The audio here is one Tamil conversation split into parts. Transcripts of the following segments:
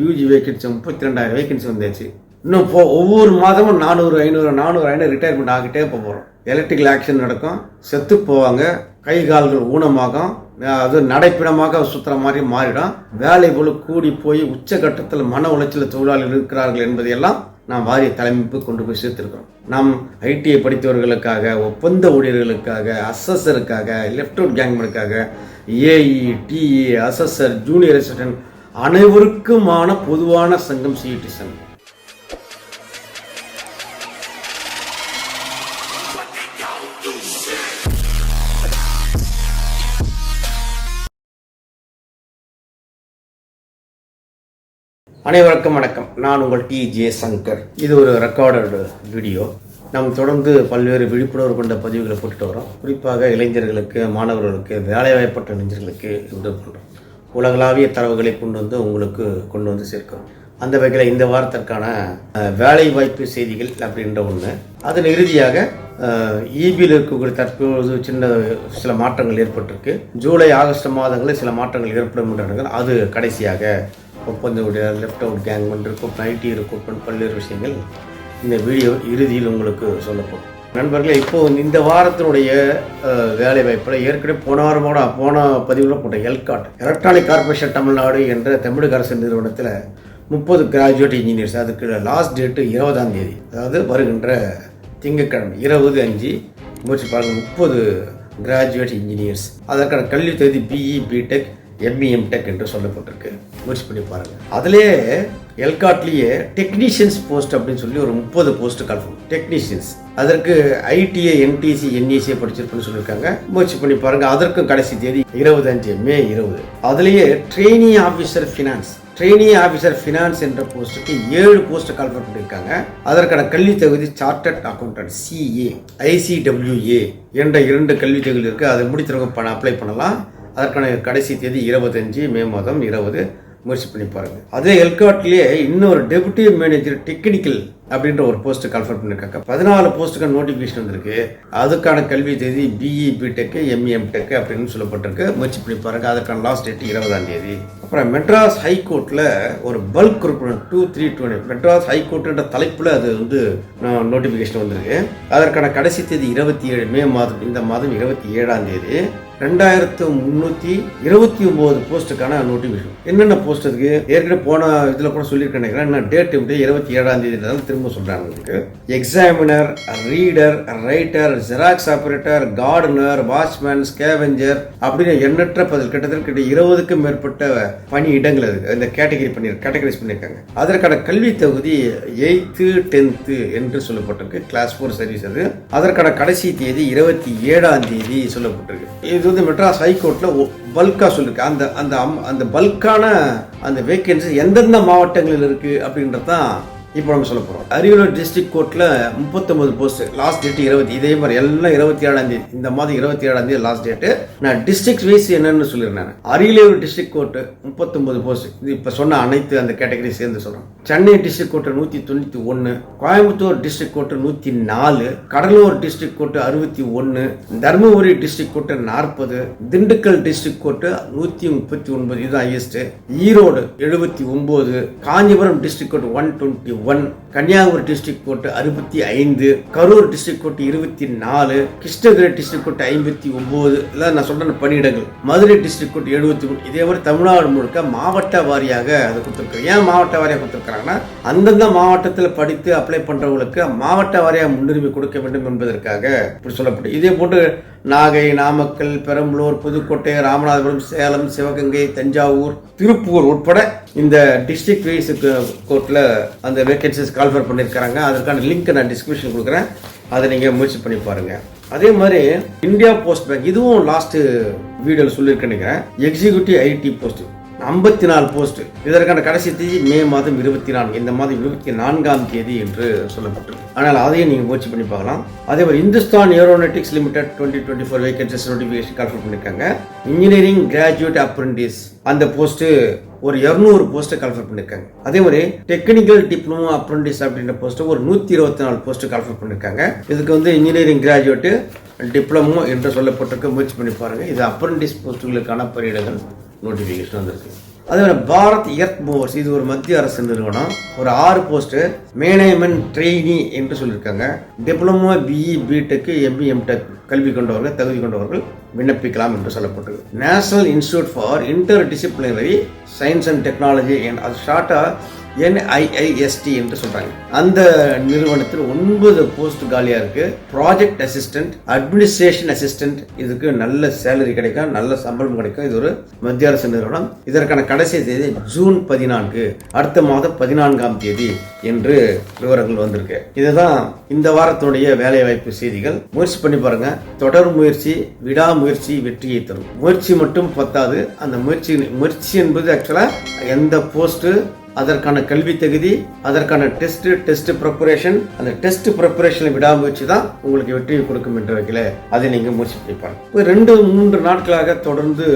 யூஜி வேகன்சி 32,000 வேகன்சி வந்துச்சு. இன்னும் ஒவ்வொரு மாதமும் 400 ரிட்டையர்மெண்ட் ஆகிட்டே போகிறோம். எலக்ட்ரிக்கல் ஆக்ஷன் நடக்கும், செத்து போவாங்க, கை கால்கள் ஊனமாகும், அது நடைப்பிடமாக சுற்றுற மாதிரி மாறிடும். வேலை போல கூடி போய் உச்சகட்டத்தில் மன உளைச்சல் தொழிலாளர்கள் இருக்கிறார்கள் என்பதையெல்லாம் நாம் வாரிய தலைமைப்பு கொண்டு போய் சேர்த்திருக்கிறோம். நாம் ஐடிஐ படித்தவர்களுக்காக, ஒப்பந்த ஊழியர்களுக்காக, அசஸருக்காக, லெஃப்ட் அவுட் கேங்மேனுக்காக, AE, DE, assessor, junior assistant அனைவருக்குமான பொதுவான சங்கம் சிஇடி சங்கம். அனைவருக்கும் வணக்கம். நான் உங்கள் டிஜே சங்கர். இது ஒரு ரெக்கார்டட் வீடியோ. நாம் தொடர்ந்து பல்வேறு விழிப்புணர்வு கொண்ட பதிவுகளை போட்டுட்டு வரோம். குறிப்பாக இளைஞர்களுக்கு, மாணவர்களுக்கு, வேலைவாய்ப்பற்ற இளைஞர்களுக்கு இது பண்ணுறோம். உலகளாவிய தரவுகளை கொண்டு வந்து சேர்க்கிறோம். அந்த வகையில் இந்த வாரத்திற்கான வேலை வாய்ப்பு செய்திகள் அப்படின்ற ஒன்று. அதன் இறுதியாக இபியில் இருக்கக்கூடிய தற்போது சில மாற்றங்கள் ஏற்பட்டிருக்கு. ஜூலை, ஆகஸ்ட் மாதங்களில் சில மாற்றங்கள் ஏற்படும் என்றார்கள். அது கடைசியாக ஒப்பந்த ஊழியர், லெஃப்ட் அவுட் கேங்மெண்ட், ஐடி ரெக்ரூட்மெண்ட், பல்வேறு விஷயங்கள் இந்த வீடியோ இறுதியில் உங்களுக்கு சொல்லப்படும். நண்பர்களே, இப்போது இந்த வாரத்தினுடைய வேலை வாய்ப்பில் ஏற்கனவே போன பதிவில் போட்ட எல்காட், எலக்ட்ரானிக் கார்பரேஷன் தமிழ்நாடு என்ற தமிழக அரசு நிறுவனத்தில் 30 கிராஜுவேட் இன்ஜினியர்ஸ். அதுக்கு லாஸ்ட் டேட்டு 20ஆம் தேதி, அதாவது வருகின்ற திங்கட்கிழமை 20/5 முயற்சி பாருங்கள். 30 கிராஜுவேட் இன்ஜினியர்ஸ். அதற்கான கல்வி தேதி பிஇ, பிடெக், எம்இ, எம்டெக் என்று சொல்லப்பட்டிருக்கு. முயற்சி பண்ணி பாருங்கள். அதிலே எல்காட்லேயே டெக்னீஷியன்ஸ் போஸ்ட் அப்படின்னு சொல்லி ஒரு 30 போஸ்ட் கன்ஃபார்ம் டெக்னீஷியன்ஸ். அதற்கு ஐடிஐ, என்டிசி, என்இசியை படிச்சிருக்குன்னு சொல்லியிருக்காங்க. முயற்சி பண்ணி பாருங்கள். அதற்கும் கடைசி தேதி 25 மே 20. அதுலேயே ட்ரெயினி ஆஃபீஸர் ஃபினான்ஸ் என்ற போஸ்ட்டுக்கு 7 போஸ்ட் கன்ஃபார்ம் பண்ணியிருக்காங்க. அதற்கான கல்வி தகுதி சார்ட்டர்ட் அக்கௌண்டன்ட் சிஏ, ஐசிடபிள்யூஏ என்ற 2 கல்வி தகுதி இருக்குது. அதை முடித்தவங்க அப்ளை பண்ணலாம். அதற்கான கடைசி தேதி 25 மே மாதம் 20. முயற்சி பண்ணி பாருங்கள். அதே எல்காட்லேயே இன்னொரு டெபுட்டி மேனேஜர் டெக்னிக்கல் அப்படின்ற ஒரு போஸ்ட்டு கன்ஃபர்ம் பண்ணியிருக்காங்க. 14 போஸ்ட்டுக்கு நோட்டிஃபிகேஷன் வந்திருக்கு. அதுக்கான கல்வி தேதி பிஇ, பிடெக், எம்இ, எம்டெக் அப்படின்னு சொல்லப்பட்டிருக்கு. முயற்சி பண்ணி பாருங்கள். அதற்கான லாஸ்ட் டேட் 20ஆம் தேதி. அப்புறம் மெட்ராஸ் ஹைகோர்ட்டில் ஒரு பல்க் ரெக்ரூட்மெண்ட் 2320 மெட்ராஸ் ஹைகோர்ட்டுன்ற தலைப்பில் அது நோட்டிஃபிகேஷன் வந்திருக்கு. அதற்கான கடைசி தேதி 27 மே மாதம், இந்த மாதம் 27ஆம் தேதி. 2329 போஸ்ட்டுக்கான நோட்டிஃபிகேஷன். என்னென்ன போஸ்ட் இருக்கு ஏற்கனவே போன இதில் கூட சொல்லியிருக்கேன். என்ன டேட் 27ஆம் தேதி திரும்ப சொல்றாங்க. Examiner, reader, writer, xerox operator, gardener, watchman, scavenger அப்படின்னு எண்ணற்ற கிட்டத்தட்ட 20க்கும் மேற்பட்ட பணி இடங்கள் இருக்கு. இந்த கேட்டகரைஸ் பண்ணியிருக்காங்க. அதற்கான கல்வி தகுதி 8th 10th என்று சொல்லப்பட்டிருக்கு. Class 4 service. அது அதற்கான கடைசி தேதி 27ஆம் தேதி சொல்லப்பட்டிருக்கு. இது மெட்ராஸ் ஹைகோர்ட்ல பல்கா சொல்லிருக்கு. அந்த பல்கான அந்த வேகன்சி எந்தெந்த மாவட்டங்களில் இருக்கு அப்படின்றதான் இப்போ நம்ம சொல்ல போகிறோம். அரியலூர் டிஸ்ட்ரிக்ட் கோர்ட்டில் 39 போஸ்ட். Last date 20. இதே மாதிரி எல்லாம் 27ஆம் தேதி, இந்த மாதம் 27ஆம் தேதி லாஸ்ட் டேட்டு. நான் டிஸ்ட்ரிக்ட் வைஸ் என்னன்னு சொல்லியிருந்தேன். Ariyalur district court 39 post. இது இப்போ சொன்ன அனைத்து அந்த கேட்டகரி சேர்ந்து சொல்கிறோம். Chennai district court 191, Coimbatore district court 104, Cuddalore district court 61, Dharmapuri district court 40, Dindigul district court 139, இதுதான் highest. Erode 79, Kanchipuram district court 121, Kanyakumari district court 65, Karur district court 24, Krishnagiri district court 59, இல்லை நான் சொல்ற பணியிடங்கள். Madurai district court 73. இதே மாதிரி தமிழ்நாடு முழுக்க மாவட்ட வாரியாக அதை கொடுத்துருக்காங்க. ஏன் மாவட்ட வாரியாக கொடுத்துருக்காங்கன்னா, அந்தந்த மாவட்டத்தில் படித்து அப்ளை பண்றவங்களுக்கு மாவட்ட வாரியாக முன்னுரிமை கொடுக்க வேண்டும் என்பதற்காக இப்படி சொல்லப்பட்டு. இதே போட்டு நாகை, நாமக்கல், பெரம்பலூர், புதுக்கோட்டை, ராமநாதபுரம், சேலம், சிவகங்கை, தஞ்சாவூர், திருப்பூர் உட்பட இந்த டிஸ்ட்ரிக்ட் வைஸ் கோர்ட்டில் அந்த வேகன்சிஸ் கால்ஃபர் பண்ணியிருக்காங்க. அதற்கான லிங்க் நான் டிஸ்கிரிப்ஷன் கொடுக்குறேன். அதை நீங்கள் முயற்சி பண்ணி பாருங்கள். அதே மாதிரி இந்தியா போஸ்ட் பேங்க், இதுவும் லாஸ்ட் வீடியோவில் சொல்லியிருக்கேன். Executive IT post 54 post. இதற்கான கடைசி தேதி மே மாதம் 24, இந்த மாதம் 24ஆம் தேதி என்று சொல்லப்பட்டிருக்கு. ஆனால் அதையும் நீங்கள் முயற்சி பண்ணி பார்க்கலாம். அதே மாதிரி Hindustan aeronautics limited 2024 vacancies notification call for பண்ணியிருக்காங்க. இன்ஜினியரிங் கிராஜுவேட் அப்ரெண்டிஸ் அந்த போஸ்ட்டு ஒரு 200 போஸ்ட்டை கால்ஃபர் பண்ணியிருக்காங்க. அதே மாதிரி டெக்னிக்கல் டிப்ளமோ அப்ரெண்டிஸ் அப்படின்ற போஸ்ட்டு ஒரு 124 போஸ்ட்டு கால்ஃபர் பண்ணியிருக்காங்க. இதுக்கு இன்ஜினியரிங் கிராஜுவேட்டு, டிப்ளமோ என்று சொல்லப்பட்டிருக்க. முயற்சி பண்ணி பாருங்கள். இது அப்ரெண்டிஸ் போஸ்ட்டுகளுக்கான பணியிடங்கள் நோட்டிஃபிகேஷன் வந்திருக்கு. அதே பாரத் எர்த் மூவர்ஸ், இது ஒரு மத்திய அரசு நிறுவனம். ஒரு 6 போஸ்ட் மேனேஜ்மெண்ட் ட்ரெயினி என்று சொல்லியிருக்காங்க. Diploma, BE, BTech, MB, MTech கல்வி கொண்டவர்கள், தகுதி கொண்டவர்கள் விண்ணப்பிக்கலாம் என்று சொல்லப்பட்டது. National institute for interdisciplinary science and technology, அது ஷார்ட்டா NIIST என்று சொல்றாங்க. அந்த நிறுவனத்தில் 9 போஸ்ட் காலியா இருக்கு. ப்ராஜெக்ட் அசிஸ்டன்ட், அட்மினிஸ்ட்ரேஷன் அசிஸ்டன்ட், இதுக்கு நல்ல சேலரி கிடைக்கும், நல்ல சம்பளம் கிடைக்கும். இது ஒரு மத்திய அரசு நிறுவனம். இதற்கான கடைசி தேதி ஜூன் 14, அடுத்த மாதம் 14ஆம் தேதி என்று விவரங்கள் வந்திருக்கு. இதுதான் இந்த வாரத்தினுடைய வேலை வாய்ப்பு செய்திகள். முயற்சி பண்ணி பாருங்க. தொடர் முயற்சி, விடாமுயற்சி வெற்றியை தரும். முயற்சி மட்டும் பத்தாது. அந்த முயற்சி என்பது ஆக்சுவலா எந்த போஸ்ட், அதற்கான கல்வி தகுதி, அதற்கான டெஸ்ட் ப்ரிப்பரேஷன், அந்த டெஸ்ட் ப்ரிப்பரேஷன் விடாமுயற்சி தான் உங்களுக்கு வெற்றியை கொடுக்கும் என்ற வகையில் அதை நீங்க முயற்சி பண்ணி பாருங்க. 2-3 நாட்களாக தொடர்ந்து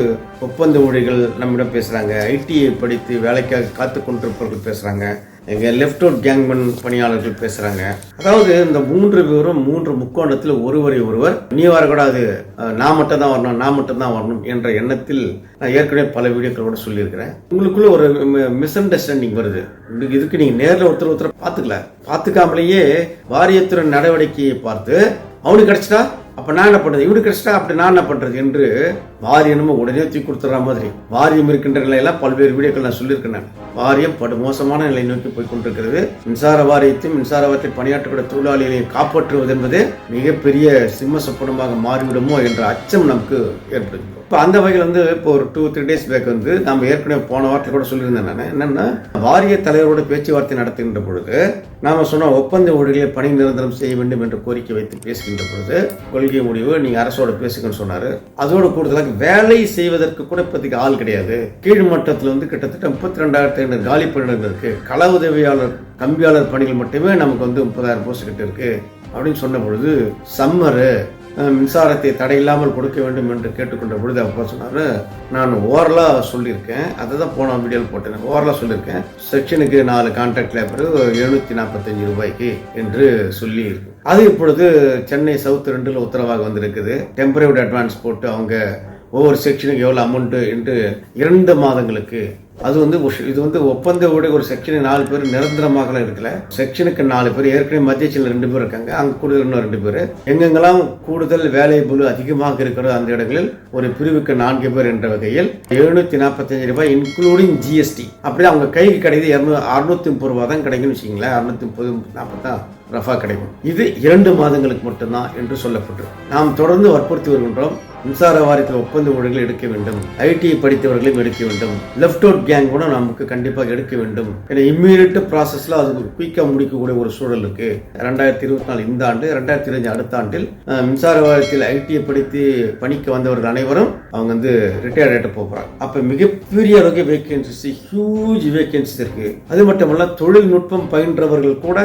ஒப்பந்த ஊழியர்கள் நம்மிடம் பேசுறாங்க. ஐடிஐ படித்து வேலைக்காக காத்து கொண்டிருப்பவர்கள் பேசுறாங்க. எங்க லெஃப்ட் அவுட் கேங்மேன் பணியாளர்கள் பேசுறாங்க. அதாவது இந்த 3 பேரும் 3 முக்கோணத்தில் ஒருவரை ஒருவர் நீ வரக்கூடாது, நான் மட்டும் தான் வரணும், நான் மட்டும் தான் வரணும் என்ற எண்ணத்தில் நான் ஏற்கனவே பல வீடியோக்களோட சொல்லியிருக்கிறேன். உங்களுக்குள்ள ஒரு மிஸ் அண்டர்ஸ்டாண்டிங் வருது. இதுக்கு நீங்க நேரில் ஒருத்தர் பார்த்துக்காமலேயே வாரியத்துறை நடவடிக்கையை பார்த்து அவனுக்கு கிடைச்சிட்டா அப்ப நான் என்ன பண்றது, இவனுக்கு கிடைச்சிட்டா அப்படி நான் என்ன பண்றது என்று வாரியமும் உடனே தூக்கி கொடுத்துற மாதிரி வாரியம் இருக்கின்ற நிலையெல்லாம் பல்வேறு வீடியோக்கள் நான் சொல்லியிருக்கேன். வாரியம் படுமோசமான நிலை நோக்கி போய் கொண்டிருக்கிறது. மின்சார வாரியத்தையும் மின்சார வாரியத்தில் பணியாற்றக்கூடிய தொழிலாளிகளையும் காப்பாற்றுவது என்பது மிகப்பெரிய சிம்ம சொப்பனமாக மாறிவிடுமோ என்ற அச்சம் நமக்கு ஏற்படுது. இப்போ அந்த வகையில் இப்போ ஒரு 2-3 டேஸ் பேக் நம்ம ஏற்கனவே போன வாரத்தில் கூட சொல்லியிருந்தேன். நான் என்னன்னா, வாரிய தலைவரோட பேச்சுவார்த்தை நடத்துகின்ற பொழுது நாம சொன்ன ஒப்பந்த ஊழியர்களை பணி நிரந்தரம் செய்ய வேண்டும் என்று கோரிக்கை வைத்து பேசுகின்ற பொழுது கொள்கை முடிவு நீங்க அரசோட பேசுங்கன்னு சொன்னாரு. அதோடு கூடுதலாக வேலை செய்வதற்கு கூட இப்போதைக்கு ஆள் கிடையாது. கீழ் மட்டத்தில் கிட்டத்தட்ட 32,500 காலி பணியிடங்கள் இருக்கு. கள உதவியாளர், கம்பியாளர் பணிகள் மட்டுமே நமக்கு 30,000 போஸ்ட் கிட்ட இருக்கு அப்படின்னு சொன்ன பொழுது சம்மரு மின்சாரத்தை தடையில்லாமல் கொடுக்க வேண்டும் என்று கேட்டுக்கொண்ட பொழுது அப்பா சொன்னாரு, நான் ஓரலா சொல்லியிருக்கேன், அதை தான் போன வீடியோவில் போட்டேன். ஓரலா சொல்லியிருக்கேன், செக்ஷனுக்கு 4 கான்ட்ராக்ட் லேபர் 745 ரூபாய்க்கு என்று சொல்லி இருக்கு. அது இப்பொழுது சென்னை சவுத் 2ல் உத்தரவாக வந்திருக்குது. டெம்பரரி அட்வான்ஸ் போட்டு அவங்க ஒவ்வொரு செக்ஷனுக்கு எவ்வளவு அமௌண்ட் என்று 2 மாதங்களுக்கு. அது இது ஒப்பந்த ஒரு செக்ஷனுக்கு 4 பேர் நிரந்தரமாக இருக்கல. செக்ஷனுக்கு 4 பேர், ஏற்கனவே மத்திய சென்னையில் 2 பேர் இருக்காங்க, அங்க கூடுதல் இன்னும் 2 பேர். எங்கெங்கெல்லாம் கூடுதல் வேலை பளு அதிகமாக இருக்கிறதோ அந்த இடங்களில் ஒரு பிரிவுக்கு 4 பேர் என்ற வகையில் 745 ரூபாய் இன்க்ளூடிங் GST. அப்படியே அவங்க கைக்கு கிடைக்குது 630 ரூபாய் தான் கிடைக்கும்னு வச்சுங்களேன். 630-40 தான் ரஃபா கிடைக்கும். இது 2 மாதங்களுக்கு மட்டும்தான் என்று சொல்லப்பட்டிருக்கு. நாம் தொடர்ந்து வற்புறுத்தி வருகின்றோம். மின்சார வாரியத்தில் ஒப்பந்த ஊழியர்கள் எடுக்க வேண்டும், ஐடி படித்தவர்களையும் எடுக்க வேண்டும், லெஃப்ட் அவுட் கேங் கூட நமக்கு கண்டிப்பாக எடுக்க வேண்டும். ஏன்னா இம்மீடியட் ப்ராசஸ்ல அது குயிக்கா முடிக்கக்கூடிய ஒரு சூழல் இருக்கு. 2024 இந்த ஆண்டு, 2025 அடுத்த ஆண்டில் மின்சார வாரியத்தில் ஐடிஐ படித்து பணிக்கு வந்தவர்கள் அனைவரும் அவங்க ரிட்டையர்ட் ஆகிட்டு போறாங்க. அப்ப மிகப்பெரிய அளவுக்கு வேகன்சிஸ், ஹியூஜ் வேகன்சிஸ் இருக்கு. அது மட்டுமல்ல, தொழில்நுட்பம் பயின்றவர்கள் கூட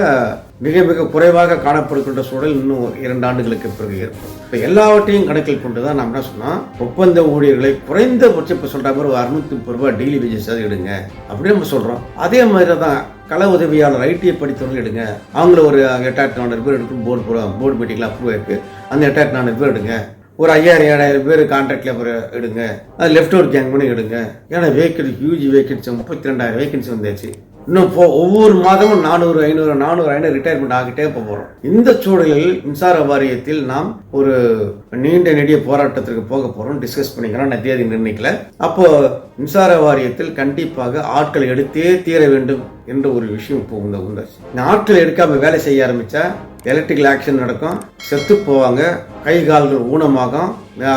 மிக மிக குறைவாக காணப்படுகின்ற சூழல் இன்னும் 2 ஆண்டுகளுக்கு பிறகு ஏற்படும். இப்ப எல்லாவற்றையும் கணக்கில் கொண்டுதான் நம்ம என்ன சொன்னா, ஒப்பந்த ஊழியர்களை குறைந்தபட்சம் இப்ப சொல்ற மாதிரி 630 ரூபாய் டெய்லி வேஜஸ் எடுங்க அப்படி நம்ம சொல்றோம். அதே மாதிரி தான் கள உதவியாளர் ஐடிஐ படித்தவர்கள் எடுங்க. அவங்கள ஒரு 8,400 பேர் எடுக்கும் போர்டு மீட்டிங்ல அப்ரூவ் ஆயிருக்கு. அந்த 8,400 பேர் எடுங்க. ஒரு 5,000-7,000 பேர் கான்ட்ராக்ட் லேபர் எடுங்க. அது லெஃப்ட் அவுட் கேங் பண்ணி எடுங்க. ஏன்னா வேக்கன்சி, ஹியூஜ் வேகன்சி, 32,000 வேகன்சி வந்தாச்சு. இன்னும் ஒவ்வொரு மாதமும் 400-500 ரிட்டையர்மெண்ட் ஆகிட்டே போறோம். இந்த சூழலில் மின்சார வாரியத்தில் நாம் ஒரு நீண்ட நெடிய போராட்டத்திற்கு போக போறோம். டிஸ்கஸ் பண்ணிக்கிறோம். நான் தேதி நிர்ணயிக்கல. அப்போ மின்சார வாரியத்தில் கண்டிப்பாக ஆட்கள் எடுத்தே தீர வேண்டும் என்ற ஒரு விஷயம் இப்போ உண்டாச்சு. ஆட்கள் எடுக்காம வேலை செய்ய ஆரம்பிச்சா எலக்ட்ரிக்கல் ஆக்ஷன் நடக்கும், செத்து போவாங்க, கை கால்கள் ஊனமாகும்,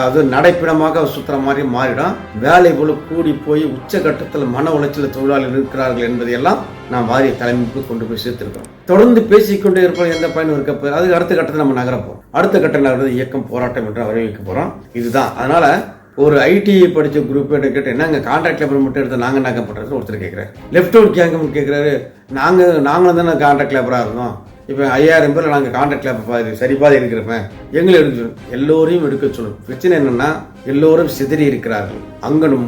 அது நடைப்பிடமாக சுத்துற மாதிரி மாறிடும். வேலை போல கூடி போய் உச்சகட்டத்தில் மன உளைச்சல் தொழிலாளர்கள் இருக்கிறார்கள் என்பதையெல்லாம் நாம் வாரிய தலைமைக்கு கொண்டு போய் சேர்த்திருக்கோம். தொடர்ந்து பேசிக்கொண்டே இருப்போம். எந்த பயனும் இருக்க, அதுக்கு அடுத்த கட்டத்தை நம்ம நகரப்போம். அடுத்த கட்டம் நகர்றது இயக்கம் போராட்டம் என்று அறிவிக்க போறோம். இதுதான். அதனால ஒரு ஐடிஐ படிச்ச குரூப் கேட்டு என்னங்க கான்ட்ராக்ட் லேபர் மட்டும் எடுத்து நாங்க என்ன பண்றது ஒருத்தர் கேட்கிறாரு. லெஃப்ட் அவுட் கேங்கும் கேட்கிறாரு, நாங்களும் தானே கான்ட்ராக்ட் லேபரா இருந்தோம், இப்போ 5,000 பேர் நாங்கள் கான்ட்ராக்ட் லேபர் சரிபாதி இருக்கிறப்ப எங்களை எடுக்க சொல்லணும். எல்லோரையும் எடுக்க சொல்லணும். பிரச்சனை என்னன்னா எல்லோரும் சிதறி இருக்கிறார்கள். அங்கனும்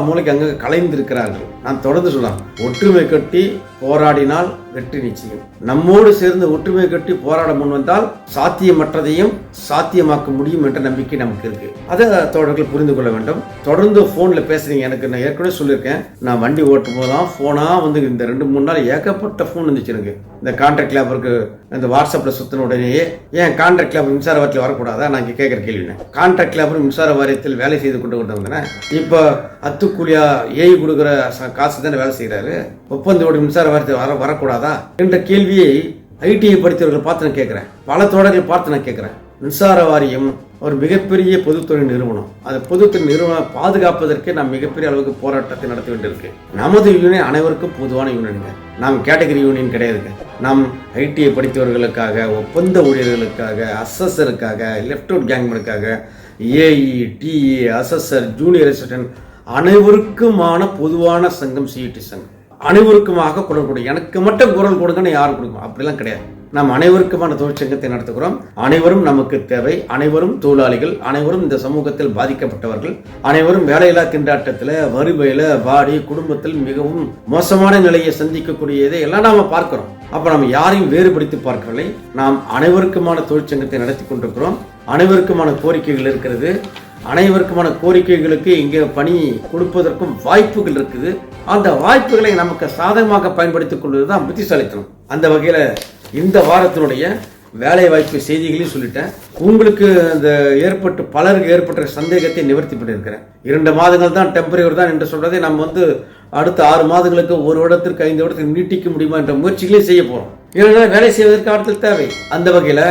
மூளைக்கு அங்க கலைந்திருக்கிறார்கள். நான் தொடர்ந்து சொல்லலாம், ஒற்றுமை கட்டி போராடினால் வெற்றி நிச்சயம். நம்மோடு சேர்ந்து ஒற்றுமை கட்டி போராட முன் வந்தால் சாத்தியமற்றதையும் சாத்தியமாக்க முடியும் என்ற நம்பிக்கை நமக்கு இருக்கு. அதை தோழர்கள் புரிந்து கொள்ள வேண்டும். தொடர்ந்து போன்ல பேசுறீங்க. எனக்கு நான் ஏற்கனவே சொல்லியிருக்கேன், நான் வண்டி ஓட்டும் போதெல்லாம் போனா வந்து இந்த 2-3 நாள் ஏகப்பட்ட போன் வந்துச்சு எனக்கு. இந்த கான்ட்ராக்ட் லேபருக்கு இந்த வாட்ஸ்அப்ல சுத்தின உடனேயே, ஏன் கான்ட்ராக்ட் லேபர் மின்சார வாரியத்தில் வரக்கூடாதா? நான் கேட்கிற கேள்வி. கான்ட்ராக்ட் லேபர் மின்சார வாரியத்தில் வேலை செய்து கொண்டு வந்தேன். இப்ப அத்துக்கூலியா ஏஐ கொடுக்குற காசு தானே வேலை செய்யறாரு. ஒப்பந்தோட மின்சார வாரியத்தில் வரக்கூடாதா என்ற கேள்வியை ஐடிஐ படித்தவர்களை பார்த்து நான் கேட்கிறேன். பல தோழர்கள் பார்த்து நான் கேட்கிறேன். மின்சார வாரியம் ஒரு மிகப்பெரிய பொதுத்துறை நிறுவனம். அந்த பொதுத்துறை நிறுவனம் பாதுகாப்பதற்கு நாம் மிகப்பெரிய அளவுக்கு போராட்டத்தை நடத்த வேண்டியிருக்கு. நமது யூனியன் அனைவருக்கும் பொதுவான யூனியனுங்க. நாம் கேட்டகரி யூனியன் கிடையாதுங்க. நாம் ஐடிஐ படித்தவர்களுக்காக, ஒப்பந்த ஊழியர்களுக்காக, அசஸருக்காக, லெப்ட் அவுட் கேங்மேனுக்காக, AE, TA, assessor, junior assistant அனைவருக்குமான பொதுவான சங்கம் சிஇடி சங்கம். அனைவருக்குமாக குரல் கொடுங்க. எனக்கு மட்டும் குரல் கொடுங்கன்னு யாரும் கொடுக்கணும் அப்படிலாம் கிடையாது. நாம் அனைவருக்குமான தொழிற்சங்கத்தை நடத்துகிறோம். அனைவரும் நமக்கு தேவை. அனைவரும் தொழிலாளிகள். அனைவரும் இந்த சமூகத்தில் பாதிக்கப்பட்டவர்கள். அனைவரும் வேலையில்லா திண்டாட்டத்தில், வறுமையில வாடி குடும்பத்தில் மிகவும் மோசமான நிலையை சந்திக்கக்கூடியதை எல்லாம் நாம பார்க்கிறோம். அப்ப நம்ம யாரையும் வேறுபடுத்தி பார்க்கவில்லை. நாம் அனைவருக்குமான தொழிற்சங்கத்தை நடத்தி கொண்டிருக்கிறோம். அனைவருக்குமான கோரிக்கைகள் இருக்கிறது. அனைவருக்குமான கோரிக்கைகளுக்கு இங்கே பணி கொடுப்பதற்கும் வாய்ப்புகள் இருக்குது. அந்த வாய்ப்புகளை நமக்கு சாதகமாக பயன்படுத்திக் கொள்வதுதான் புத்திசாலித்தனம். அந்த வகையில இந்த வாரத்தினுடைய வேலை வாய்ப்பு செய்திகளையும் சொல்லிட்டேன். உங்களுக்கு இந்த பலருக்கு ஏற்பட்ட சந்தேகத்தை நிவர்த்தி பண்ணியிருக்கிறேன். 2 மாதங்கள் தான் டெம்பரரி தான் என்று சொல்றதை நம்ம வந்து அடுத்த 6 மாதங்களுக்கு, 1 வருடத்திற்கு 5 வருடத்திற்கு நீட்டிக்க முடியுமா என்ற முயற்சிகளையும் செய்ய போறோம். ஏன்னா வேலை செய்வதற்கு ஆட்கள் தேவை. அந்த வகையில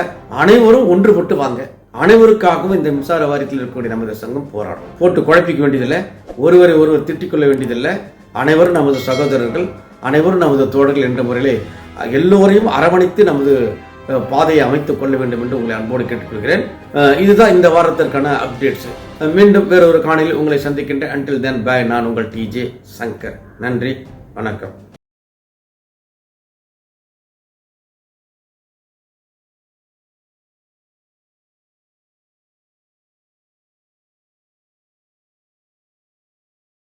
அனைவரும் ஒன்றுபட்டு வாங்க. அனைவருக்காகவும் இந்த மின்சார வாரியத்தில் இருக்கக்கூடிய நமது சங்கம் போராடும். போட்டு குழப்பிக்க வேண்டியதில்லை, ஒருவர் திட்டிக் கொள்ள வேண்டியதில்லை. அனைவரும் நமது சகோதரர்கள், அனைவரும் நமது தோழர்கள் என்ற முறையிலே எல்லோரையும் அரவணைத்து நமது பாதையை அமைத்துக் கொள்ள வேண்டும் என்று உங்களை அன்போடு கேட்டுக்கொள்கிறேன். இதுதான் இந்த வாரத்திற்கான அப்டேட்ஸ். மீண்டும் வேறொரு காணொளியில் உங்களை சந்திக்கின்ற. Until then bye. நான் உங்கள் டிஜே சங்கர். நன்றி, வணக்கம்.